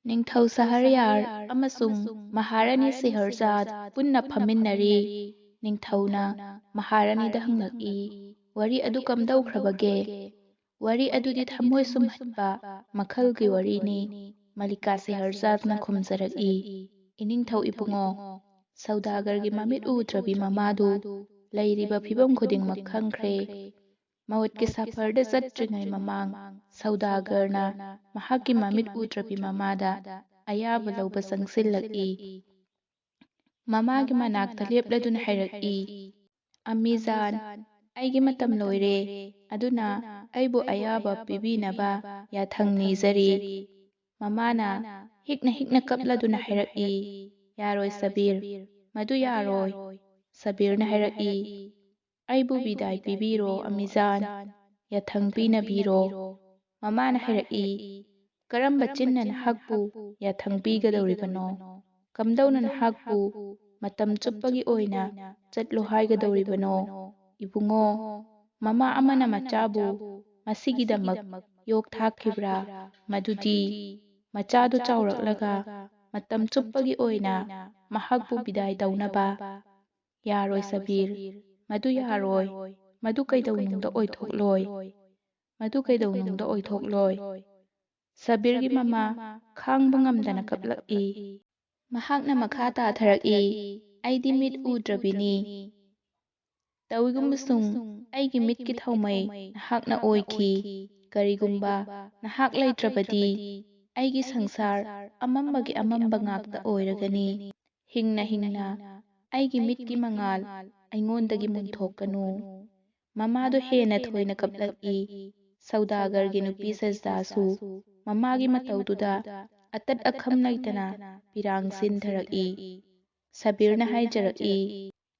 ꯅꯤꯡꯊꯧ ꯁꯍꯔꯌꯥꯔ ꯑꯃꯁꯨꯡ ꯃꯍꯥꯔꯥꯅꯤ ꯁꯦꯍꯔꯖꯥꯗ ꯄꯨꯟꯅ ꯐꯝꯃꯤꯟꯅꯔꯤ꯫ ꯅꯤꯡꯊꯧꯅ ꯃꯍꯥꯔꯥꯅꯤꯗ ꯍꯪꯂꯛꯏ, "ꯋꯥꯔꯤ ꯑꯗꯨ ꯀꯝꯗꯧꯈ꯭ꯔꯕꯒꯦ?" "ꯋꯥꯔꯤ ꯑꯗꯨꯗꯤ ꯊꯃꯣꯏ ꯁꯨꯝꯍꯠꯄ ꯃꯈꯜꯒꯤ ꯋꯥꯔꯤꯅꯤ", ꯃꯂꯤꯀꯥ ꯁꯦꯍꯔꯖꯥꯗꯅ ꯈꯨꯝꯖꯔꯛꯏ꯫ "ꯏꯅꯤꯡꯊꯧ ꯏꯕꯨꯡꯉꯣ, ꯁꯧꯗꯥꯒꯔꯒꯤ ꯃꯃꯤꯠ ꯎꯗ꯭ꯔꯕꯤ ꯃꯃꯥꯗꯨ ꯂꯩꯔꯤꯕ ꯐꯤꯚꯝ ꯈꯨꯗꯤꯡꯃꯛ ꯈꯪꯈ꯭ꯔꯦ꯫ ꯃꯧꯠꯀꯤ ꯁꯐꯔꯗ ꯆꯠꯇ꯭ꯔꯤꯉꯩ ꯃꯃꯥꯡ ꯁꯧꯗꯥꯒꯔꯅ ꯃꯍꯥꯛꯀꯤ ꯃꯃꯤꯠ ꯎꯗ꯭ꯔꯕꯤ ꯃꯃꯥꯗ ꯑꯌꯥꯕ ꯂꯧꯕ ꯆꯪꯁꯤꯜꯂꯛꯏ꯫ ꯃꯃꯥꯒꯤ ꯃꯅꯥꯛꯇ ꯂꯦꯞꯂꯗꯨꯅ ꯍꯥꯏꯔꯛꯏ, 'ꯑꯝꯃꯤꯖꯥꯟ, ꯑꯩꯒꯤ ꯃꯇꯝ ꯂꯣꯏꯔꯦ, ꯑꯗꯨꯅ ꯑꯩꯕꯨ ꯑꯌꯥꯕ ꯄꯤꯕꯤꯅꯕ ꯌꯥꯊꯪ ꯅꯤꯖꯔꯤ'꯫ ꯃꯃꯥꯅ ꯍꯤꯛꯅ ꯍꯤꯛꯅ ꯀꯞꯂꯗꯨꯅ ꯍꯥꯏꯔꯛꯏ, 'ꯌꯥꯔꯣꯏ ꯁꯕꯤꯔ, ꯃꯗꯨ ꯌꯥꯔꯣꯏ'꯫ ꯁꯕꯤꯔꯅ ꯍꯥꯏꯔꯛꯏ, 'ꯑꯩꯕꯨ ꯕꯤꯗꯥꯏ ꯄꯤꯕꯤꯔꯣ ꯑꯝꯃꯤꯖꯥꯟ, ꯌꯥꯊꯪ ꯄꯤꯅꯕꯤꯔꯣ'꯫ ꯃꯃꯥꯅ ꯍꯥꯏꯔꯛꯏ, 'ꯀꯔꯝꯕ ꯆꯤꯟꯅ ꯅꯍꯥꯛꯄꯨ ꯌꯥꯊꯪ ꯄꯤꯒꯗꯧꯔꯤꯕꯅꯣ? ꯀꯝꯗꯧꯅ ꯅꯍꯥꯛꯄꯨ ꯃꯇꯝ ꯆꯨꯞꯄꯒꯤ ꯑꯣꯏꯅ ꯆꯠꯂꯣ ꯍꯥꯏꯒꯗꯧꯔꯤꯕꯅꯣ? ꯏꯕꯨꯡꯉꯣ, ꯃꯃꯥ ꯑꯃꯅ ꯃꯆꯥꯕꯨ ꯃꯁꯤꯒꯤꯗꯃꯛ ꯌꯣꯛ ꯊꯥꯛꯈꯤꯕ꯭ꯔꯥ? ꯃꯗꯨꯗꯤ ꯃꯆꯥꯗꯨ ꯆꯥꯎꯔꯛꯂꯒ ꯃꯇꯝ ꯆꯨꯞꯄꯒꯤ ꯑꯣꯏꯅ ꯃꯍꯥꯛꯄꯨ ꯕꯤꯗꯥꯏ ꯇꯧꯅꯕ꯫ ꯌꯥꯔꯣꯏ ꯁꯕꯤꯔ, ꯃꯗꯨ ꯌꯥꯔꯣꯏ, ꯃꯗꯨ ꯀꯩꯗꯧꯅꯨꯡꯗ ꯑꯣꯏꯊꯣꯛꯂꯣꯏ, ꯃꯗꯨ ꯀꯩꯗꯧꯅꯨꯡꯗ ꯑꯣꯏꯊꯣꯛꯂꯣꯏ꯫ ꯁꯕꯤꯔꯒꯤ ꯃꯃꯥ ꯈꯥꯡꯕ ꯉꯝꯗꯅ ꯀꯞꯂꯛꯏ꯫ ꯃꯍꯥꯛꯅ ꯃꯈꯥ ꯇꯥꯊꯔꯛꯏ, 'ꯑꯩꯗꯤ ꯃꯤꯠ ꯎꯗ꯭ꯔꯕꯤꯅꯤ, ꯇꯧꯏꯒꯨꯝꯕꯁꯨꯡ ꯑꯩꯒꯤ ꯃꯤꯠꯀꯤ ꯊꯧꯃꯩ ꯅꯍꯥꯛꯅ ꯑꯣꯏꯈꯤ꯫ ꯀꯔꯤꯒꯨꯝꯕ ꯅꯍꯥꯛ ꯂꯩꯇ꯭ꯔꯕꯗꯤ ꯑꯩꯒꯤ ꯁꯪꯁꯥꯔ ꯑꯃꯝꯕꯒꯤ ꯑꯃꯝꯕ ꯉꯥꯛꯇ ꯑꯣꯏꯔꯒꯅꯤ꯫ ꯍꯤꯡꯅ ꯍꯤꯡꯅ ꯑꯩꯒꯤ ꯃꯤꯠꯀꯤ ꯃꯉꯥꯜ ꯑꯩꯉꯣꯟꯗꯒꯤ ꯃꯨꯟꯊꯣꯛꯀꯅꯨ'꯫ ꯃꯃꯥꯗꯨ ꯍꯦꯟꯅ ꯊꯣꯏꯅ ꯀꯞꯂꯛꯏ꯫ ꯁꯧꯗꯥꯒꯔꯒꯤ ꯅꯨꯄꯤ ꯁꯖꯗꯥꯁꯨ ꯃꯃꯥꯒꯤ ꯃꯇꯧꯗꯨꯗ ꯑꯇꯠ ꯑꯈꯝ ꯂꯩꯇꯅ ꯄꯤꯔꯥꯡ ꯁꯤꯟꯊꯔꯛꯏ꯫ ꯁꯕꯤꯔꯅ ꯍꯥꯏꯖꯔꯛꯏ,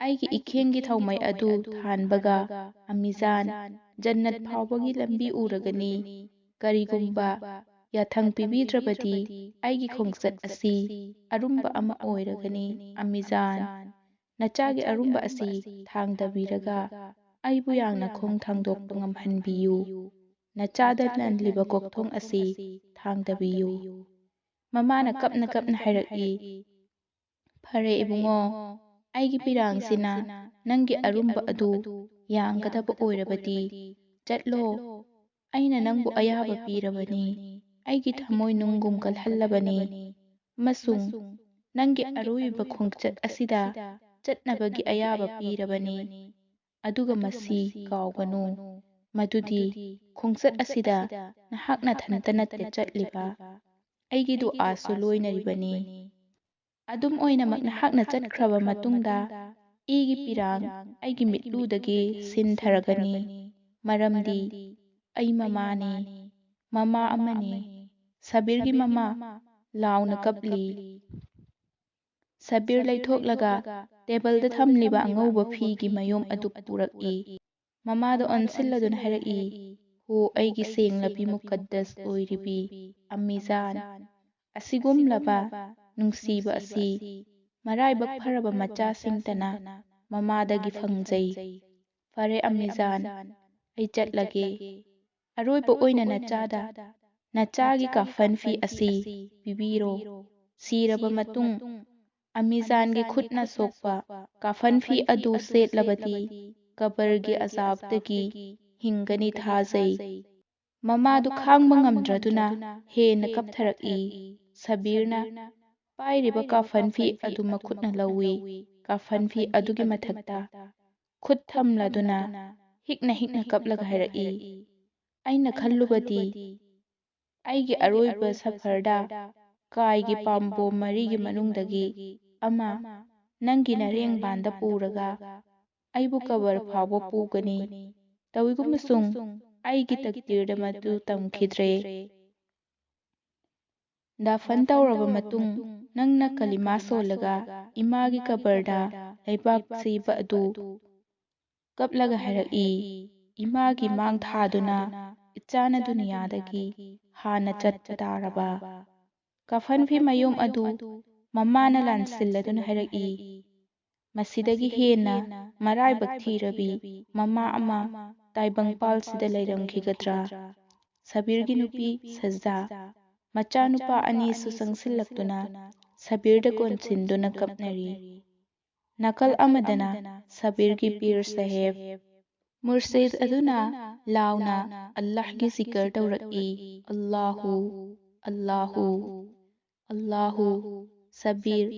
'ꯑꯩꯒꯤ ꯏꯈꯦꯡꯒꯤ ꯊꯧꯃꯩ ꯑꯗꯨ ꯊꯥꯟꯕꯒ ꯑꯝꯃꯤꯖꯥꯟ ꯖꯟꯅꯠ ꯐꯥꯎꯕꯒꯤ ꯂꯝꯕꯤ ꯎꯔꯒꯅꯤ꯫ ꯀꯔꯤꯒꯨꯝꯕ ꯌꯥꯊꯪ ꯄꯤꯕꯤꯗ꯭ꯔꯕꯗꯤ ꯑꯩꯒꯤ ꯈꯣꯡꯆꯠ ꯑꯁꯤ ꯑꯔꯨꯝꯕ ꯑꯃ ꯑꯣꯏꯔꯒꯅꯤ ꯑꯝꯃꯤꯖꯥꯟ꯫ ꯅꯆꯥꯒꯤ ꯑꯔꯨꯝꯕ ꯑꯁꯤ ꯊꯥꯡꯗꯕꯤꯔꯒ ꯑꯩꯕꯨ ꯌꯥꯡꯅ ꯈꯣꯡ ꯊꯥꯡꯗꯣꯛꯄ ꯉꯝꯍꯟꯕꯤꯌꯨ꯫ ꯅꯆꯥꯗ ꯂꯟꯂꯤꯕ ꯀꯣꯛꯊꯣꯡ ꯑꯁꯤ ꯊꯥꯡꯗꯕꯤꯌꯨ'꯫ ꯃꯃꯥꯅ ꯀꯞꯅ ꯀꯞꯅ ꯍꯥꯏꯔꯛꯏ, 'ꯐꯔꯦ ꯏꯕꯨꯡꯉꯣ, ꯑꯩꯒꯤ ꯄꯤꯔꯥꯡꯁꯤꯅ ꯅꯪꯒꯤ ꯑꯔꯨꯝꯕ ꯑꯗꯨ ꯌꯥꯡꯒꯗꯕ ꯑꯣꯏꯔꯕꯗꯤ ꯆꯠꯂꯣ, ꯑꯩꯅ ꯅꯪꯕꯨ ꯑꯌꯥꯕ ꯄꯤꯔꯕꯅꯤ, ꯑꯩꯒꯤ ꯊꯃꯣꯏ ꯅꯨꯡꯒꯨꯝ ꯀꯜꯍꯜꯂꯕꯅꯤ, ꯑꯃꯁꯨꯡ ꯅꯪꯒꯤ ꯑꯔꯣꯏꯕ ꯈꯣꯡꯆꯠ ꯑꯁꯤꯗ ꯆꯠꯅꯕꯒꯤ ꯑꯌꯥꯕ ꯄꯤꯔꯕꯅꯤ꯫ ꯑꯗꯨꯒ ꯃꯁꯤ ꯀꯥꯎꯒꯅꯨ, ꯃꯗꯨꯗꯤ ꯈꯣꯡꯆꯠ ꯑꯁꯤꯗ ꯅꯍꯥꯛ ꯅꯊꯟꯇ ꯅꯠꯇꯦ ꯆꯠꯂꯤꯕ, ꯑꯩꯒꯤ ꯗꯨꯑꯥꯁꯨ ꯂꯣꯏꯅꯔꯤꯕꯅꯤ꯫ ꯑꯗꯨꯝ ꯑꯣꯏꯅꯃꯛ ꯅꯍꯥꯛꯅ ꯆꯠꯈ꯭ꯔꯕ ꯃꯇꯨꯡꯗ ꯏꯒꯤ ꯄꯤꯔꯥꯡ ꯑꯩꯒꯤ ꯃꯤꯠꯂꯨꯗꯒꯤ ꯁꯤꯟꯊꯔꯒꯅꯤ, ꯃꯔꯝꯗꯤ ꯑꯩ ꯃꯃꯥꯅꯤ, ꯃꯃꯥ ꯑꯃꯅꯤ'꯫ ꯁꯕꯤꯔꯒꯤ ꯃꯃꯥ ꯂꯥꯎꯅ ꯀꯞꯂꯤ꯫ ꯁꯕꯤꯔ ꯂꯩꯊꯣꯛꯂꯒ ꯇꯦꯕꯜꯗ ꯊꯝꯂꯤꯕ ꯑꯉꯧꯕ ꯐꯤꯒꯤ ꯃꯌꯨꯝ ꯑꯗꯨ ꯄꯨꯔꯛꯏ꯫ ꯃꯃꯥꯗ ꯑꯣꯟꯁꯤꯜꯂꯗꯨꯅ ꯍꯥꯏꯔꯛꯏ, 'ꯍꯣ ꯑꯩꯒꯤ ꯁꯦꯡꯂꯕꯤ ꯃꯨꯀꯗꯁ ꯑꯣꯏꯔꯤꯕꯤ ꯑꯝꯃꯤꯖꯥꯟ, ꯑꯁꯤꯒꯨꯝꯂꯕ ꯅꯨꯡꯁꯤꯕ ꯑꯁꯤ ꯃꯔꯥꯏꯕꯛ ꯐꯔꯕ ꯃꯆꯥꯁꯤꯡꯇꯅ ꯃꯃꯥꯗꯒꯤ ꯐꯪꯖꯩ꯫ ꯐꯔꯦ ꯑꯝꯃꯤꯖꯥꯟ, ꯑꯩ ꯆꯠꯂꯒꯦ꯫ ꯑꯔꯣꯏꯕ ꯑꯣꯏꯅ ꯅꯆꯥꯗ ꯅꯆꯥꯒꯤ ꯀꯥꯐꯟ ꯐꯤ ꯑꯁꯤ ꯄꯤꯕꯤꯔꯣ꯫ ꯁꯤꯔꯕ ꯃꯇꯨꯡ ꯑꯝꯃꯤꯖꯥꯟꯒꯤ ꯈꯨꯠꯅ ꯁꯣꯛꯄ ꯀꯥꯐꯟ ꯐꯤ ꯑꯗꯨ ꯁꯦꯠꯂꯕꯗꯤ ꯀꯕꯔꯒꯤ ꯑꯖꯥꯕꯇꯒꯤ ꯍꯤꯡꯒꯅꯤ ꯊꯥꯖꯩ'꯫ ꯃꯃꯥꯗꯨ ꯈꯥꯡꯕ ꯉꯝꯗ꯭ꯔꯗꯨꯅ ꯍꯦꯟꯅ ꯀꯞꯊꯔꯛꯏ꯫ ꯁꯕꯤꯔꯅ ꯄꯥꯏꯔꯤꯕ ꯀꯥꯐꯟ ꯐꯤ ꯑꯗꯨ ꯃꯈꯨꯠꯅ ꯂꯧꯏ꯫ ꯀꯥꯐꯟ ꯐꯤ ꯑꯗꯨꯒꯤ ꯃꯊꯛꯇ ꯈꯨꯠ ꯊꯝꯂꯗꯨꯅ ꯍꯤꯛꯅ ꯍꯤꯛꯅ ꯀꯞꯂꯒ ꯍꯥꯏꯔꯛꯏ, 'ꯑꯩꯅ ꯈꯜꯂꯨꯕꯗꯤ ꯑꯩꯒꯤ ꯑꯔꯣꯏꯕ ꯁꯐꯔꯗ ꯀꯥꯏꯒꯤ ꯄꯥꯝꯕꯣꯝ ꯃꯔꯤꯒꯤ ꯃꯅꯨꯡꯗꯒꯤ ꯑꯃ ꯅꯪꯒꯤ ꯅꯔꯦꯡꯕꯥꯟꯗ ꯄꯨꯔꯒ ꯑꯩꯕꯨ ꯀꯕꯔ ꯐꯥꯎꯕ ꯄꯨꯒꯅꯤ, ꯇꯧꯏꯒꯨꯝꯕꯁꯨꯡ ꯑꯩꯒꯤ ꯇꯛꯗꯤꯔꯗ ꯃꯗꯨ ꯇꯝꯈꯤꯗ꯭ꯔꯦ꯫ ꯗꯥꯐꯟ ꯇꯧꯔꯕ ꯃꯇꯨꯡ ꯅꯪꯅ ꯀꯂꯤꯃꯥ ꯁꯣꯜꯂꯒ ꯏꯃꯥꯒꯤ ꯀꯕꯔꯗ ꯂꯩꯕꯥꯛ ꯆꯩꯕ ꯑꯗꯨ'꯫ ꯀꯞꯂꯒ ꯍꯥꯏꯔꯛꯏ, 'ꯏꯃꯥꯒꯤ ꯃꯥꯡ ꯊꯥꯗꯨꯅ ꯏꯆꯥꯅ ꯗꯨꯅꯤꯌꯥꯗꯒꯤ ꯍꯥꯟꯅ ꯆꯠꯄ ꯇꯥꯔꯕ'꯫ ꯀꯥꯐꯟ ꯐꯤ ꯃꯌꯨꯝ ꯑꯗꯨ ꯃꯃꯥꯅ ꯂꯥꯟꯁꯤꯜꯂꯗꯨꯅ ꯍꯥꯏꯔꯛꯏ, 'ꯃꯁꯤꯗꯒꯤ ꯍꯦꯟꯅ ꯃꯔꯥꯏꯕꯛ ꯊꯤꯔꯕꯤ ꯃꯃꯥ ꯑꯃ ꯇꯥꯏꯕꯪꯄꯥꯜꯁꯤꯗ ꯂꯩꯔꯝꯈꯤꯒꯗ꯭ꯔꯥ'꯫ ꯁꯕꯤꯔꯒꯤ ꯅꯨꯄꯤ ꯁꯖꯗꯥ ꯃꯆꯥꯅꯨꯄꯥ ꯑꯅꯤꯁꯨ ꯆꯪꯁꯤꯜꯂꯛꯇꯨꯅ ꯁꯕꯤꯔꯗ ꯀꯣꯟꯁꯤꯟꯗꯨꯅ ꯀꯞꯅꯔꯤ꯫ ꯅꯥꯀꯜ ꯑꯃꯗꯅ ꯁꯕꯤꯔꯒꯤ ꯄꯤꯔ ꯁꯥꯍꯦꯕ ꯃꯨꯔꯁꯤꯗ ꯑꯗꯨꯅ ꯂꯥꯎꯅ ꯑꯜꯂꯥꯍꯒꯤ ꯖꯤꯀꯔ ꯇꯧꯔꯛꯏ, ꯑꯜꯂꯥꯍꯨ ꯑꯜꯂꯥꯍꯨ ꯑꯜꯂꯥꯍꯨ꯫ ꯁꯕꯤꯔ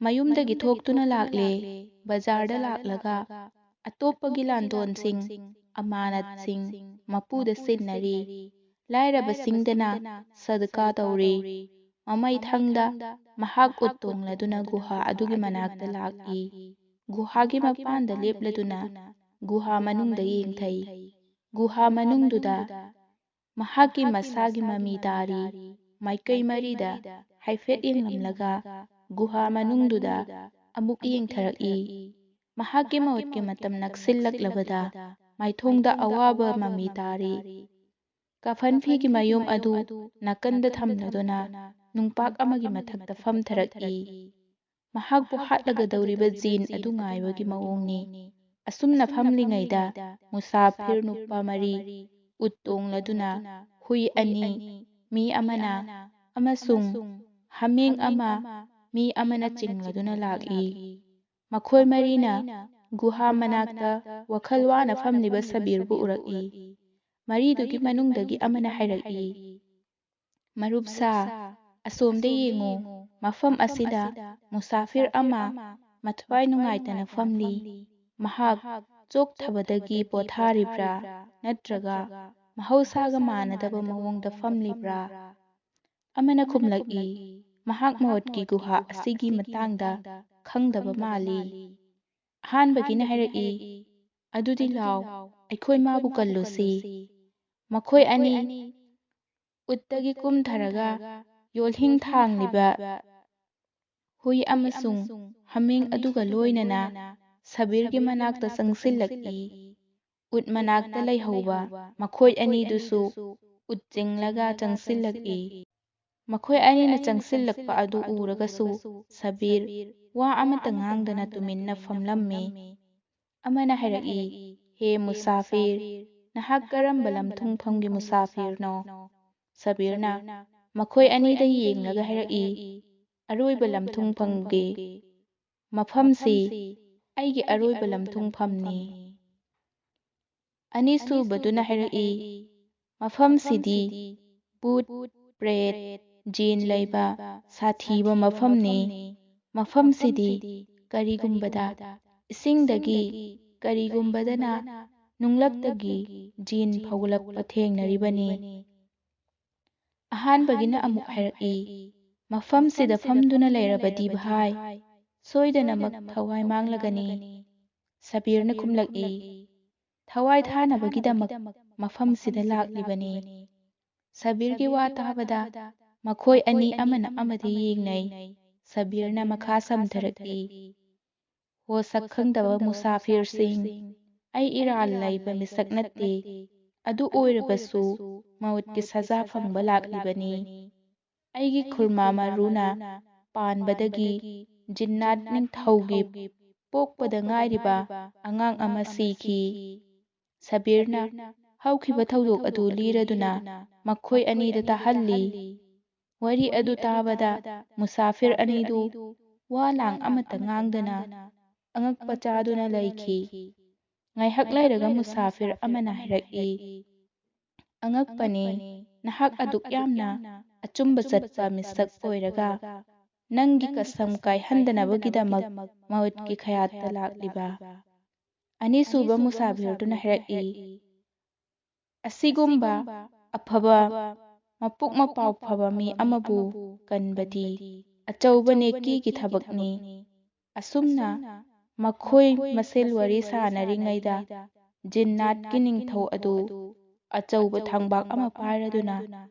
ꯃꯌꯨꯝꯗꯒꯤ ꯊꯣꯛꯇꯨꯅ ꯂꯥꯛꯂꯦ꯫ ꯕꯖꯥꯔꯗ ꯂꯥꯛꯂꯒ ꯑꯇꯣꯞꯄꯒꯤ ꯂꯥꯟꯗꯣꯟꯁꯤꯡ, ꯑꯃꯥꯅꯠꯁꯤꯡ ꯃꯄꯨꯗ ꯁꯤꯟꯅꯔꯤ꯫ ꯂꯥꯏꯔꯕꯁꯤꯡꯗꯅ ꯁꯗꯀꯥ ꯇꯧꯔꯤ꯫ ꯃꯃꯩꯊꯪꯗ ꯃꯍꯥꯛ ꯎꯠ ꯇꯣꯡꯂꯗꯨꯅ ꯒꯨꯍꯥ ꯑꯗꯨꯒꯤ ꯃꯅꯥꯛꯇ ꯂꯥꯛꯏ꯫ ꯒꯨꯍꯥꯒꯤ ꯃꯄꯥꯟꯗ ꯂꯦꯞꯂꯗꯨꯅ ꯒꯨꯍꯥ ꯃꯅꯨꯡꯗ ꯌꯦꯡꯊꯩ꯫ ꯒꯨꯍꯥ ꯃꯅꯨꯡꯗꯨꯗ ꯃꯍꯥꯛꯀꯤ ꯃꯁꯥꯒꯤ ꯃꯃꯤ ꯇꯥꯔꯤ꯫ ꯃꯥꯏꯀꯩ ꯃꯔꯤꯗ ꯍꯥꯏꯐꯦꯠ ꯌꯦꯡꯂꯝꯂꯒ ꯒꯨꯍꯥ ꯃꯅꯨꯡꯗꯨꯗ ꯑꯃꯨꯛ ꯌꯦꯡꯊꯔꯛꯏ꯫ ꯃꯍꯥꯛꯀꯤ ꯃꯧꯠꯀꯤ ꯃꯇꯝ ꯅꯛꯁꯤꯜꯂꯛꯂꯕꯗ ꯃꯥꯏꯊꯣꯡꯗ ꯑꯋꯥꯕ ꯃꯃꯤ ꯇꯥꯔꯤ꯫ ꯀꯐꯟ ꯐꯤꯒꯤ ꯃꯌꯨꯝ ꯑꯗꯨ ꯅꯥꯀꯟꯗ ꯊꯝꯂꯗꯨꯅ ꯅꯨꯡꯄꯥꯛ ꯑꯃꯒꯤ ꯃꯊꯛꯇ ꯐꯝꯊꯔꯛꯏ꯫ ꯃꯍꯥꯛꯄꯨ ꯍꯥꯠꯂꯒꯗꯧꯔꯤꯕ ꯖꯤꯟ ꯑꯗꯨ ꯉꯥꯏꯕꯒꯤ ꯃꯑꯣꯡꯅꯤ꯫ ꯑꯁꯨꯝꯅ ꯐꯝꯂꯤꯉꯩꯗ ꯃꯨꯁꯥꯐꯤꯔ ꯅꯨꯄꯥ 4 ꯎꯠ ꯇꯣꯡꯂꯗꯨꯅ ꯍꯨꯏ 2, ꯃꯤ ꯑꯃꯅ ꯑꯃꯁꯨꯡ ꯍꯥꯃꯦꯡ ꯑꯃ ꯃꯤ ꯑꯃꯅ ꯆꯤꯡꯂꯗꯨꯅ ꯂꯥꯛꯏ꯫ ꯃꯈꯣꯏ 4ꯅ ꯒꯨꯍꯥ ꯃꯅꯥꯛꯇ ꯋꯥꯈꯜ ꯋꯥꯅ ꯐꯝꯂꯤꯕ ꯁꯕꯤꯔꯕꯨ ꯎꯔꯛꯏ꯫ 4ꯗꯨꯒꯤ ꯃꯅꯨꯡꯗꯒꯤ ꯑꯃꯅ ꯍꯥꯏꯔꯛꯏ, ꯃꯔꯨꯞꯁꯥ, ꯑꯁꯣꯝꯗ ꯌꯦꯡꯉꯨ, ꯃꯐꯝ ꯑꯁꯤꯗ ꯃꯨꯁꯥꯐꯤꯔ ꯑꯃ ꯃꯊ꯭ꯋꯥꯏ ꯅꯨꯡꯉꯥꯏꯇꯅ ꯐꯝꯂꯤ꯫ ꯃꯍꯥꯛ ꯆꯣꯛꯊꯕꯗꯒꯤ ꯄꯣꯊꯥꯔꯤꯕ꯭ꯔꯥ ꯅꯠꯇ꯭ꯔꯒ ꯃꯍꯧꯁꯥꯒ ꯃꯥꯟꯅꯗꯕ ꯃꯑꯣꯡꯗ ꯐꯝꯂꯤꯕ꯭ꯔꯥ? ꯑꯃꯅ ꯈꯨꯝꯂꯛꯏ, ꯃꯍꯥꯛ ꯃꯧꯠꯀꯤ ꯒꯨꯍꯥ ꯑꯁꯤꯒꯤ ꯃꯇꯥꯡꯗ ꯈꯪꯗꯕ ꯃꯥꯜꯂꯤ꯫ ꯑꯍꯥꯟꯕꯒꯤꯅ ꯍꯥꯏꯔꯛꯏ, ꯑꯗꯨꯗꯤ ꯂꯥꯎ, ꯑꯩꯈꯣꯏ ꯃꯥꯕꯨ ꯀꯜꯂꯨꯁꯤ꯫ ꯃꯈꯣꯏ 2 ꯎꯠꯇꯒꯤ ꯀꯨꯝꯊꯔꯒ ꯌꯣꯜꯍꯤꯡ ꯊꯥꯡꯂꯤꯕ ꯍꯨꯏ ꯑꯃꯁꯨꯡ ꯍꯥꯃꯦꯡ ꯑꯗꯨꯒ ꯂꯣꯏꯅꯅ ꯁꯕꯤꯔꯒꯤ ꯃꯅꯥꯛꯇ ꯆꯪꯁꯤꯜꯂꯛꯏ꯫ ꯎꯠ ꯃꯅꯥꯛꯇ ꯂꯩꯍꯧꯕ ꯃꯈꯣꯏ 2ꯗꯨꯁꯨ ꯎꯠ ꯆꯤꯡꯂꯒ ꯆꯪꯁꯤꯜꯂꯛꯏ꯫ ꯃꯈꯣꯏ 2ꯅ ꯆꯪꯁꯤꯜꯂꯛꯄ ꯑꯗꯨ ꯎꯔꯒꯁꯨ ꯁꯕꯤꯔ ꯋꯥ ꯑꯃꯠꯇ ꯉꯥꯡꯗꯅ ꯇꯨꯃꯤꯟꯅ ꯐꯝꯂꯝꯃꯤ꯫ ꯑꯃꯅ ꯍꯥꯏꯔꯛꯏ, ꯍꯦ ꯃꯨꯁꯥꯐꯤꯔ, ꯅꯍꯥꯛ ꯀꯔꯝꯕ ꯂꯝꯊꯨꯡꯐꯝꯒꯤ ꯃꯨꯁꯥꯐꯤꯔꯅꯣ? ꯁꯕꯤꯔꯅ ꯃꯈꯣꯏ 2ꯗ ꯌꯦꯡꯂꯒ ꯍꯥꯏꯔꯛꯏ, ꯑꯔꯣꯏꯕ ꯂꯝꯊꯨꯡꯐꯝꯒꯤ ꯃꯐꯝꯁꯤ ꯑꯩꯒꯤ ꯑꯔꯣꯏꯕ ꯂꯝꯊꯨꯡꯐꯝꯅꯤ꯫ ꯑꯅꯤꯁꯨꯕꯗꯨꯅ ꯍꯥꯏꯔꯛꯏ, ꯃꯐꯝꯁꯤꯗꯤ ꯚꯨꯠ, ꯄ꯭ꯔꯦꯠ, ꯖꯤꯟ ꯂꯩꯕ ꯁꯥꯊꯤꯕ ꯃꯐꯝꯅꯤ꯫ ꯃꯐꯝꯁꯤꯗꯤ ꯀꯔꯤꯒꯨꯝꯕꯗ ꯏꯁꯤꯡꯗꯒꯤ, ꯀꯔꯤꯒꯨꯝꯕꯗꯅ ꯅꯨꯡꯂꯛꯇꯒꯤ ꯖꯤꯟ ꯐꯥꯎꯒꯠꯂꯛꯄ ꯊꯦꯡꯅꯔꯤꯕꯅꯤ꯫ ꯑꯍꯥꯟꯕꯒꯤꯅ ꯑꯃꯨꯛ ꯍꯥꯏꯔꯛꯏ, ꯃꯐꯝꯁꯤꯗ ꯐꯝꯗꯨꯅ ꯂꯩꯔꯕꯗꯤ ꯚꯥꯏ, ꯁꯣꯏꯗꯅꯃꯛ ꯊꯋꯥꯏ ꯃꯥꯡꯂꯒꯅꯤ꯫ ꯁꯕꯤꯔꯅ ꯈꯨꯝꯂꯛꯏ, ꯊꯋꯥꯏ ꯊꯥꯅꯕꯒꯤꯗꯃꯛ ꯃꯐꯝꯁꯤꯗ ꯂꯥꯛꯂꯤꯕꯅꯤ꯫ ꯁꯕꯤꯔꯒꯤ ꯋꯥ ꯇꯥꯕꯗ ꯃꯈꯣꯏ 2 ꯑꯃꯅ ꯑꯃꯗ ꯌꯦꯡꯅꯩ꯫ ꯁꯕꯤꯔꯅ ꯃꯈꯥ ꯁꯝꯊꯔꯛꯏ, ꯍꯣ ꯁꯛꯈꯪꯗꯕ ꯃꯨꯁꯥꯐꯤꯔꯁꯤꯡ, ꯑꯩ ꯏꯔꯥꯜ ꯂꯩꯕ ꯃꯤꯁꯛ ꯅꯠꯇꯦ꯫ ꯑꯗꯨ ꯑꯣꯏꯔꯕꯁꯨ ꯃꯧꯠꯀꯤ ꯁꯖꯥ ꯐꯪꯕ ꯂꯥꯛꯂꯤꯕꯅꯤ꯫ ꯑꯩꯒꯤ ꯈꯨꯔꯃꯥ ꯃꯔꯨꯅ ꯄꯥꯟꯕꯗꯒꯤ ꯖꯤꯟꯅꯥꯠ ꯅꯤꯡꯊꯧꯒꯤ ꯄꯣꯛꯄꯗ ꯉꯥꯏꯔꯤꯕ ꯑꯉꯥꯡ ꯑꯃ ꯁꯤꯈꯤ꯫ ꯁꯕꯤꯔꯅ ꯍꯧꯈꯤꯕ ꯊꯧꯗꯣꯛ ꯑꯗꯨ ꯂꯤꯔꯗꯨꯅ ꯃꯈꯣꯏ 2ꯗ ꯇꯥꯍꯜꯂꯤ꯫ ꯋꯥꯔꯤ ꯑꯗꯨ ꯇꯥꯕꯗ ꯃꯨꯁꯥꯐꯤꯔ 2ꯗꯨ ꯋꯥ ꯂꯥꯡ ꯑꯃꯠꯇ ꯉꯥꯡꯗꯅ ꯑꯉꯛꯄ ꯆꯥꯗꯨꯅ ꯂꯩꯈꯤ꯫ ꯉꯥꯏꯍꯥꯛ ꯂꯩꯔꯒ ꯃꯨꯁꯥꯐꯤꯔ ꯑꯃꯅ ꯍꯥꯏꯔꯛꯏ, ꯑꯉꯛꯄꯅꯤ, ꯅꯍꯥꯛ ꯑꯗꯨꯛ ꯌꯥꯝꯅ ꯑꯆꯨꯝꯕ ꯆꯠꯄ ꯃꯤꯁꯛ ꯑꯣꯏꯔꯒ ꯅꯪꯒꯤ ꯀꯁꯝ ꯀꯥꯏꯍꯟꯗꯅꯕꯒꯤꯗꯃꯛ ꯃꯧꯠꯀꯤ ꯈꯌꯥꯠꯇ ꯂꯥꯛꯂꯤꯕ꯫ ꯑꯅꯤꯁꯨꯕ ꯃꯨꯁꯥꯐꯤꯔꯗꯨꯅ ꯍꯥꯏꯔꯛꯏ, ꯑꯁꯤꯒꯨꯝꯕ ꯑꯐꯕ ꯃꯄꯨꯛ ꯃꯄꯥꯎ ꯐꯕ ꯃꯤ ꯑꯃꯕꯨ ꯀꯟꯕꯗꯤ ꯑꯆꯧꯕ ꯅꯦꯀꯤꯒꯤ ꯊꯕꯛꯅꯤ꯫ ꯑꯁꯨꯝꯅ ꯃꯈꯣꯏ ꯃꯁꯦꯜ ꯋꯥꯔꯤ ꯁꯥꯅꯔꯤꯉꯩꯗ ꯖꯤꯟꯅꯥꯠꯀꯤ ꯅꯤꯡꯊꯧ ꯑꯗꯨ ꯑꯆꯧꯕ ꯊꯥꯡꯕꯥꯛ ꯑꯃ ꯄꯥꯏꯔꯗꯨꯅ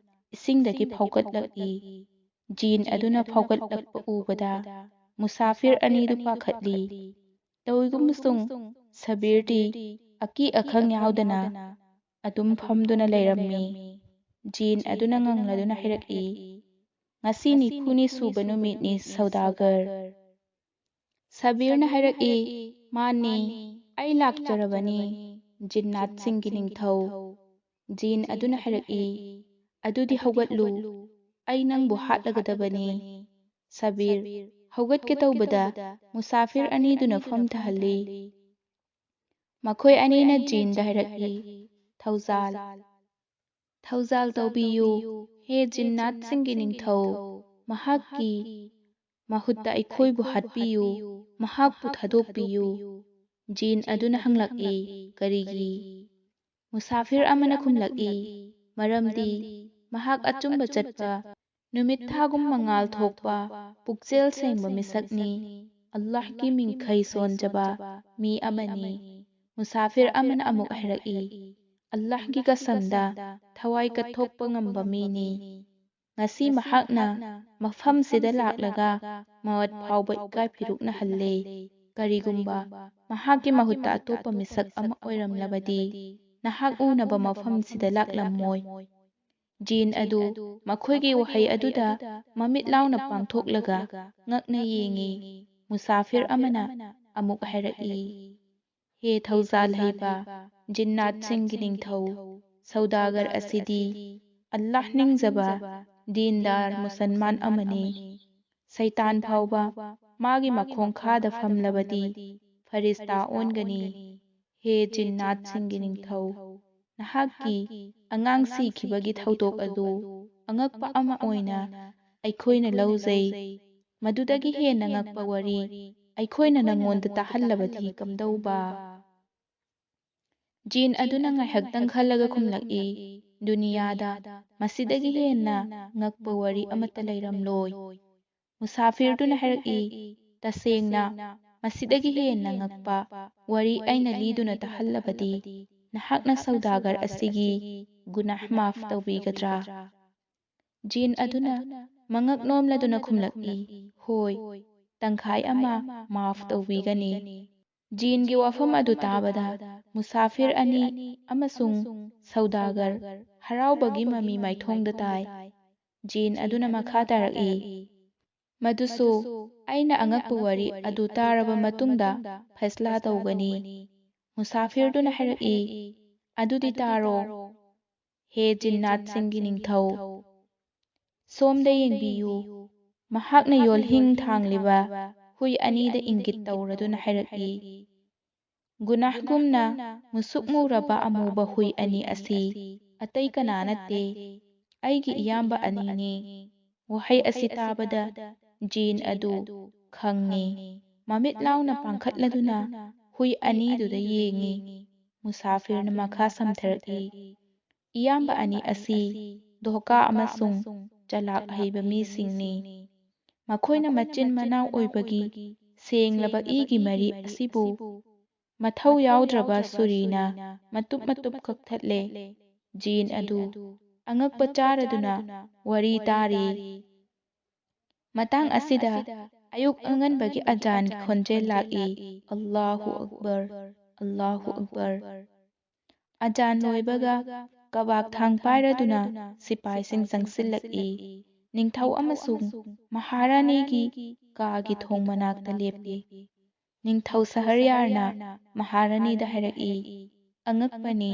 ꯏꯁꯤꯡꯗꯒꯤ ꯐꯥꯎꯒꯠꯂꯛꯏ꯫ ꯖꯤꯟ ꯑꯗꯨꯅ ꯐꯥꯎꯒꯠꯂꯛꯄ ꯎꯕꯗ ꯃꯨꯁꯥꯐꯤꯔ 2ꯗꯨ ꯄꯥꯈꯠꯂꯤ꯫ ꯇꯧꯏꯒꯨꯝꯕꯁꯨꯡ ꯁꯕꯤꯔꯗꯤ ꯑꯀꯤ ꯑꯈꯪ ꯌꯥꯎꯗꯅ ꯑꯗꯨꯝ ꯐꯝꯗꯨꯅ ꯂꯩꯔꯝꯃꯤ꯫ ꯖꯤꯟ ꯑꯗꯨꯅ ꯉꯪꯂꯗꯨꯅ ꯍꯥꯏꯔꯛꯏ, ꯉꯁꯤ 40ꯅꯤ ꯁꯨꯕ ꯅꯨꯃꯤꯠꯅꯤ ꯁꯧꯗꯥꯒꯔ꯫ ꯁꯕꯤꯔꯅ ꯍꯥꯏꯔꯛꯏ, ꯃꯥꯅꯤ, ꯑꯩ ꯂꯥꯛꯆꯔꯕꯅꯤ, ꯖꯤꯟꯅꯥꯠꯁꯤꯡꯒꯤ ꯅꯤꯡꯊꯧ꯫ ꯖꯤꯟ ꯑꯗꯨꯅ ꯍꯥꯏꯔꯛꯏ, ꯑꯗꯨꯗꯤ ꯍꯧꯒꯠꯂꯨ, ꯑꯩ ꯅꯪꯕꯨ ꯍꯥꯠꯂꯒꯗꯕꯅꯤ꯫ ꯁꯕꯤꯔ ꯍꯧꯒꯠꯀꯦ ꯇꯧꯕꯗ ꯃꯨꯁꯥꯐꯤꯔ ꯑꯅꯤꯗꯨꯅ ꯐꯝꯊꯍꯜꯂꯤ꯫ ꯃꯈꯣꯏ ꯑꯅꯤꯅ ꯖꯤꯟꯗ ꯍꯥꯏꯔꯛꯏ, ꯊꯧꯖꯥꯜ ꯇꯧꯕꯤꯌꯨ, ꯍꯦ ꯖꯤꯟꯅꯥꯠꯁꯤꯡꯒꯤ ꯅꯤꯡꯊꯧ, ꯃꯍꯥꯛꯀꯤ ꯃꯍꯨꯠꯇ ꯑꯩꯈꯣꯏꯕꯨ ꯍꯥꯠꯄꯤꯌꯨ, ꯃꯍꯥꯛꯄꯨ ꯊꯥꯗꯣꯛꯄꯤꯌꯨ꯫ ꯖꯤꯟ ꯑꯗꯨꯅ ꯍꯪꯂꯛꯏ, ꯀꯔꯤꯒꯤ? ꯃꯨꯁꯥꯐꯤꯔ ꯑꯃꯅ ꯈꯨꯝꯂꯛꯏ, ꯃꯔꯝꯗꯤ ꯃꯍꯥꯛ ꯑꯆꯨꯝꯕ ꯆꯠꯄ, ꯅꯨꯃꯤꯠ ꯊꯥꯒꯨꯝ ꯃꯉꯥꯜ ꯊꯣꯛꯄ, ꯄꯨꯛꯆꯦꯜ ꯁꯦꯡꯕ ꯃꯤꯁꯛꯅꯤ, ꯑꯜꯂꯥꯍꯀꯤ ꯃꯤꯡꯈꯩ ꯁꯣꯟꯖꯕ ꯃꯤ ꯑꯃꯅꯤ꯫ ꯃꯨꯁꯥꯐꯤꯔ ꯑꯃꯅ ꯑꯃꯨꯛ ꯍꯥꯏꯔꯛꯏ, ꯑꯜꯂꯥꯍꯒꯤ ꯀꯁꯝꯗ ꯊꯋꯥꯏ ꯀꯠꯊꯣꯛꯄ ꯉꯝꯕ ꯃꯤꯅꯤ꯫ ꯉꯁꯤ ꯃꯍꯥꯛꯅ ꯃꯐꯝꯁꯤꯗ ꯂꯥꯛꯂꯒ ꯃꯋꯠ ꯐꯥꯎꯕ ꯏꯀꯥꯏ ꯐꯤꯔꯨꯛꯅꯍꯜꯂꯦ꯫ ꯀꯔꯤꯒꯨꯝꯕ ꯃꯍꯥꯛꯀꯤ ꯃꯍꯨꯠꯇ ꯑꯇꯣꯞꯄ ꯃꯤꯁꯛ ꯑꯃ ꯑꯣꯏꯔꯝꯂꯕꯗꯤ ꯅꯍꯥꯛ ꯎꯅꯕ ꯃꯐꯝꯁꯤꯗ ꯂꯥꯛꯂꯝꯃꯣꯏ꯫ ꯖꯤꯟ ꯑꯗꯨ ꯃꯈꯣꯏꯒꯤ ꯋꯥꯍꯩ ꯑꯗꯨꯗ ꯃꯃꯤꯠ ꯂꯥꯎꯅ ꯄꯥꯡꯊꯣꯛꯂꯒ ꯉꯛꯅ ꯌꯦꯡꯉꯤ꯫ ꯃꯨꯁꯥꯐꯤꯔ ꯑꯃꯅ ꯑꯃꯨꯛ ꯍꯥꯏꯔꯛꯏ, ꯍꯦ ꯊꯧꯖꯥꯜ ꯍꯩꯕ, ꯖꯤꯟꯅꯥꯠꯁꯤꯡꯒꯤ ꯅꯤꯡꯊꯧ, ꯁꯧꯗꯥꯒꯔ ꯑꯁꯤꯗꯤ ꯑꯜꯂꯥꯍ ꯅꯤꯡꯖꯕ ꯗꯤꯟꯗꯥꯔ ꯃꯨꯁꯜꯃꯥꯟ ꯑꯃꯅꯤ꯫ ꯁꯩꯇꯥꯟ ꯐꯥꯎꯕ ꯃꯥꯒꯤ ꯃꯈꯣꯡꯈꯥꯗ ꯐꯝꯂꯕꯗꯤ ꯐꯔꯤꯁꯇꯥ ꯑꯣꯟꯒꯅꯤ꯫ ꯍꯦ ꯖꯤꯟꯅꯥꯠꯁꯤꯡꯒꯤ ꯅꯤꯡꯊꯧ, ꯅꯍꯥꯛꯀꯤ ꯑꯉꯥꯡ ꯁꯤꯈꯤꯕꯒꯤ ꯊꯧꯗꯣꯛ ꯑꯗꯨ ꯑꯉꯛꯄ ꯑꯃ ꯑꯣꯏꯅ ꯑꯩꯈꯣꯏꯅ ꯂꯧꯖꯩ꯫ ꯃꯗꯨꯗꯒꯤ ꯍꯦꯟꯅ ꯉꯛꯄ ꯋꯥꯔꯤ ꯑꯩꯈꯣꯏꯅ ꯅꯉꯣꯟꯗ ꯇꯥꯍꯜꯂꯕꯗꯤ ꯀꯝꯗꯧꯕ? ꯖꯤꯟ ꯑꯗꯨꯅ ꯉꯥꯏꯍꯥꯛꯇꯪ ꯈꯜꯂꯒ ꯈꯨꯝꯂꯛꯏ, ꯗꯨꯅꯤꯌꯥꯗ ꯃꯁꯤꯗꯒꯤ ꯍꯦꯟꯅ ꯉꯛꯄ ꯋꯥꯔꯤ ꯑꯃꯠꯇ ꯂꯩꯔꯝꯂꯣꯏ꯫ ꯃꯨꯁꯥꯐꯤꯔꯗꯨꯅ ꯍꯥꯏꯔꯛꯏ, ꯇꯁꯦꯡꯅ ꯃꯁꯤꯗꯒꯤ ꯍꯦꯟꯅ ꯉꯛꯄ ꯋꯥꯔꯤ ꯑꯩꯅ ꯂꯤꯗꯨꯅ ꯇꯥꯍꯜꯂꯕꯗꯤ ꯅꯍꯥꯛꯅ ꯁꯧꯗꯥꯒꯔ ꯑꯁꯤꯒꯤ ꯒꯨꯅꯥꯍ ꯃꯥꯐ ꯇꯧꯕꯤꯒꯗ꯭ꯔꯥ? ꯖꯤꯟ ꯑꯗꯨꯅ ꯃꯉꯛ ꯅꯣꯝꯂꯗꯨꯅ ꯈꯨꯝꯂꯛꯏ, ꯍꯣꯏ, ꯇꯪꯈꯥꯏ ꯑꯃ ꯃꯥꯐ ꯇꯧꯕꯤꯒꯅꯤ꯫ ꯖꯤꯟꯒꯤ ꯋꯥꯐꯝ ꯑꯗꯨ ꯇꯥꯕꯗ ꯃꯨꯁꯥꯐꯤꯔ ꯑꯅꯤ ꯑꯃꯁꯨꯡ ꯁꯧꯗꯥꯒꯔ ꯍꯔꯥꯎꯕꯒꯤ ꯃꯃꯤ ꯃꯥꯏꯊꯣꯡꯗ ꯇꯥꯏ꯫ ꯖꯤꯟ ꯑꯗꯨꯅ ꯃꯈꯥ ꯇꯥꯔꯛꯏ, ꯃꯗꯨꯁꯨ ꯑꯩꯅ ꯑꯉꯛꯄ ꯋꯥꯔꯤ ꯑꯗꯨ ꯇꯥꯔꯕ ꯃꯇꯨꯡꯗ ꯐꯩꯁꯂꯥ ꯇꯧꯒꯅꯤ꯫ ꯃꯨꯁꯥꯐꯤꯔꯗꯨꯅ ꯍꯥꯏꯔꯛꯏ, ꯑꯗꯨꯗꯤ ꯇꯥꯔꯣ, ꯍꯦ ꯖꯤꯟꯅꯥꯠꯁꯤꯡꯒꯤ ꯅꯤꯡꯊꯧ, ꯁꯣꯝꯗ ꯌꯦꯡꯕꯤꯌꯨ꯫ ꯃꯍꯥꯛꯅ ꯌꯣꯜꯍꯤꯡ ꯊꯥꯡꯂꯤꯕ ꯍꯨꯏ ꯑꯅꯤꯗ ꯏꯪꯒꯤꯠ ꯇꯧꯔꯗꯨꯅ ꯍꯥꯏꯔꯛꯏ, ꯒꯨꯅꯥꯍꯒꯨꯝꯅ ꯃꯨꯁꯨꯛ ꯃꯨꯔꯕ ꯑꯃꯨꯕ ꯍꯨꯏ ꯑꯅꯤ ꯑꯁꯤ ꯑꯇꯩ ꯀꯅꯥ ꯅꯠꯇꯦ, ꯑꯩꯒꯤ ꯏꯌꯥꯝꯕ ꯑꯅꯤꯅꯤ꯫ ꯋꯥꯍꯩ ꯑꯁꯤ ꯇꯥꯕꯗ ꯖꯤꯟ ꯑꯗꯨ ꯈꯪꯉꯤ꯫ ꯃꯃꯤꯠ ꯂꯥꯎꯅ ꯄꯥꯡꯈꯠꯂꯗꯨꯅ ꯍꯨꯏ ꯑꯅꯤꯗꯨꯗ ꯌꯦꯡꯉꯤ꯫ ꯃꯨꯁꯥꯐꯤꯔꯅ ꯃꯈꯥ ꯁꯝꯊꯔꯛꯏ, ꯏꯌꯥꯝꯕ ꯑꯅꯤ ꯑꯁꯤ ꯙꯣꯀꯥ ꯑꯃꯁꯨꯡ ꯆꯂꯥꯛ ꯍꯩꯕ ꯃꯤꯁꯤꯡꯅꯤ꯫ ꯃꯈꯣꯏꯅ ꯃꯆꯤꯟ ꯃꯅꯥꯎ ꯑꯣꯏꯕꯒꯤ ꯁꯦꯡꯂꯕ ꯏꯒꯤ ꯃꯔꯤ ꯑꯁꯤꯕꯨ ꯃꯊꯧ ꯌꯥꯎꯗ꯭ꯔꯕ ꯁꯨꯔꯤꯅ ꯃꯇꯨꯞ ꯃꯇꯨꯞ ꯀꯛꯊꯠꯂꯦ꯫ ꯖꯤꯟ ꯑꯗꯨ ꯑꯉꯛꯄ ꯆꯥꯔꯗꯨꯅ ꯋꯥꯔꯤ ꯇꯥꯔꯤ꯫ ꯃꯇꯥꯡ ꯑꯁꯤꯗ ꯑꯌꯨꯛ ꯑꯉꯟꯕꯒꯤ ꯑꯖꯥꯟꯒꯤ ꯈꯣꯟꯖꯦꯜ ꯂꯥꯛꯏ, ꯑꯜꯂꯥꯍꯨ ꯑꯛꯕꯔ, ꯑꯜꯂꯥꯍꯨ ꯑꯛꯕꯔ꯫ ꯑꯖꯥꯟ ꯂꯣꯏꯕꯒ ꯀꯕꯥꯛ ꯊꯥꯡ ꯄꯥꯏꯔꯗꯨꯅ ꯁꯤꯄꯥꯏꯁꯤꯡ ꯆꯪꯁꯤꯜꯂꯛꯏ꯫ ꯅꯤꯡꯊꯧ ꯑꯃꯁꯨꯡ ꯃꯍꯥꯔꯥꯅꯤꯒꯤ ꯀꯥꯒꯤ ꯊꯣꯡ ꯃꯅꯥꯛꯇ ꯂꯦꯞꯄꯤ꯫ ꯅꯤꯡꯊꯧ ꯁꯍꯔꯌꯥꯔꯅ ꯃꯍꯥꯔꯥꯅꯤꯗ ꯍꯥꯏꯔꯛꯏ, ꯑꯉꯛꯄꯅꯤ,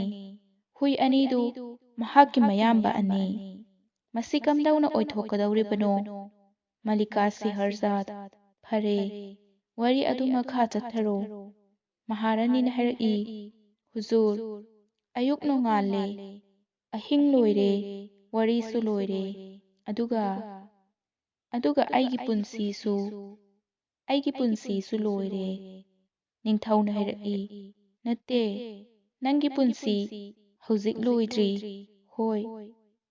ꯍꯨꯏ ꯑꯅꯤꯗꯨ ꯃꯍꯥꯛꯀꯤ ꯃꯌꯥꯝꯕ ꯑꯅꯤ꯫ ꯃꯁꯤ ꯀꯝꯗꯧꯅ ꯑꯣꯏꯊꯣꯛꯀꯗꯧꯔꯤꯕꯅꯣ? ꯃꯂꯤꯀꯥ ꯁꯤꯍꯔꯖꯥꯗ, ꯐꯔꯦ, ꯋꯥꯔꯤ ꯑꯗꯨ ꯃꯈꯥ ꯆꯠꯊꯔꯣ꯫ ꯃꯍꯥꯔꯥꯅꯤꯅ ꯍꯥꯏꯔꯛꯏ, ꯍꯨꯖꯨꯔ, ꯑꯌꯨꯛ ꯅꯣꯡꯉꯥꯜꯂꯦ, ꯑꯍꯤꯡ ꯂꯣꯏꯔꯦ, ꯋꯥꯔꯤꯁꯨ ꯂꯣꯏꯔꯦ, ꯑꯗꯨꯒ ꯑꯩꯒꯤ ꯄꯨꯟꯁꯤꯁꯨ ꯂꯣꯏꯔꯦ꯫ ꯅꯤꯡꯊꯧꯅ ꯍꯥꯏꯔꯛꯏ, ꯅꯠꯇꯦ, ꯅꯪꯒꯤ ꯄꯨꯟꯁꯤ ꯍꯧꯖꯤꯛ ꯂꯣꯏꯗ꯭ꯔꯤ꯫ ꯍꯣꯏ,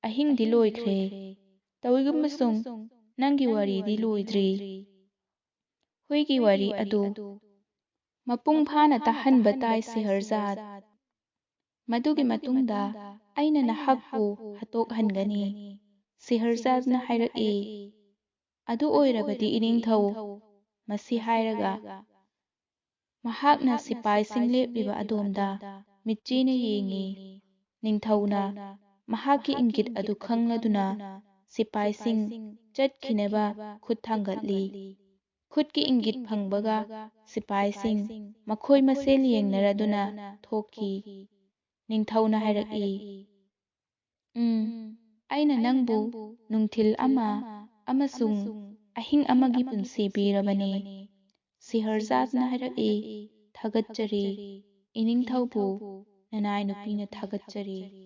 ꯑꯍꯤꯡꯗꯤ ꯂꯣꯏꯈ꯭ꯔꯦ, ꯇꯧꯏꯒꯨꯝꯕꯁꯨꯡ ꯅꯪꯒꯤ ꯋꯥꯔꯤꯗꯤ ꯂꯣꯏꯗ꯭ꯔꯤ꯫ ꯍꯨꯏꯒꯤ ꯋꯥꯔꯤ ꯑꯗꯨ ꯃꯄꯨꯡ ꯐꯥꯅ ꯇꯥꯍꯟꯕ ꯇꯥꯏ ꯁꯤꯍꯔꯖꯥꯗ꯫ ꯃꯗꯨꯒꯤ ꯃꯇꯨꯡꯗ ꯑꯩꯅ ꯅꯍꯥꯛꯄꯨ ꯍꯥꯠꯇꯣꯛꯍꯟꯒꯅꯤ꯫ ꯁꯤꯍꯔꯖꯥꯗꯅ ꯍꯥꯏꯔꯛꯏ, ꯑꯗꯨ ꯑꯣꯏꯔꯕꯗꯤ ꯏꯅꯤꯡꯊꯧ, ꯃꯁꯤ ꯍꯥꯏꯔꯒ ꯃꯍꯥꯛꯅ ꯁꯤꯄꯥꯏꯁꯤꯡ ꯂꯦꯞꯂꯤꯕ ꯑꯗꯣꯝꯗ ꯃꯤꯠꯆꯤꯅ ꯌꯦꯡꯉꯤ꯫ ꯅꯤꯡꯊꯧꯅ ꯃꯍꯥꯛꯀꯤ ꯏꯪꯒꯤꯠ ꯑꯗꯨ ꯈꯪꯂꯗꯨꯅ ꯁꯤꯄꯥꯏꯁꯤꯡ ꯆꯠꯈꯤꯅꯕ ꯈꯨꯠ ꯊꯥꯡꯒꯠꯂꯤ꯫ ꯈꯨꯠꯀꯤ ꯏꯪꯒꯤꯠ ꯐꯪꯕꯒ ꯁꯤꯄꯥꯏꯁꯤꯡ ꯃꯈꯣꯏ ꯃꯁꯦꯜ ꯌꯦꯡꯅꯔꯗꯨꯅ ꯊꯣꯛꯈꯤ꯫ ꯅꯤꯡꯊꯧꯅ ꯍꯥꯏꯔꯛꯏ, ꯑꯩꯅ ꯅꯪꯕꯨ ꯅꯨꯡꯊꯤꯜ ꯑꯃ ꯑꯃꯁꯨꯡ ꯑꯍꯤꯡ ꯑꯃꯒꯤ ꯄꯨꯟꯁꯤ ꯄꯤꯔꯕꯅꯤ꯫ ꯁꯤꯍꯔꯖꯥꯗꯅ ꯍꯥꯏꯔꯛꯏ, ꯊꯥꯒꯠꯆꯔꯤ, ꯏꯅꯤꯡꯊꯧꯕꯨ ꯅꯅꯥꯏ ꯅꯨꯄꯤꯅ ꯊꯥꯒꯠꯆꯔꯤ꯫